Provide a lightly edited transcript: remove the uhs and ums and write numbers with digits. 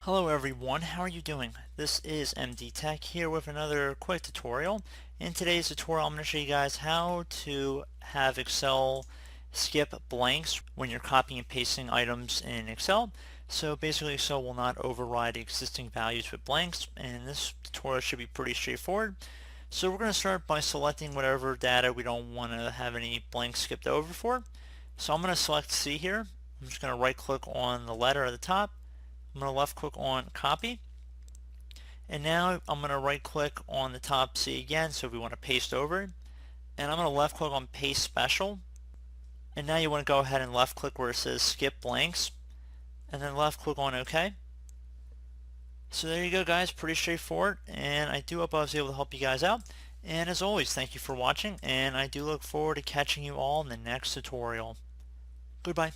Hello everyone, how are you doing? This is MD Tech here with another quick tutorial. In today's tutorial I'm going to show you guys how to have Excel skip blanks when you're copying and pasting items in Excel. So basically Excel will not override existing values with blanks, and this tutorial should be pretty straightforward. So we're going to start by selecting whatever data we don't want to have any blanks skipped over for. So I'm going to select C here. I'm just going to right click on the letter at the top. I'm going to left click on copy, and now I'm going to right click on the top C again, so if we want to paste over it, and I'm going to left click on paste special, and now you want to go ahead and left click where it says skip blanks, and then left click on OK. So there you go guys, pretty straightforward, and I do hope I was able to help you guys out, and as always thank you for watching, and I do look forward to catching you all in the next tutorial. Goodbye.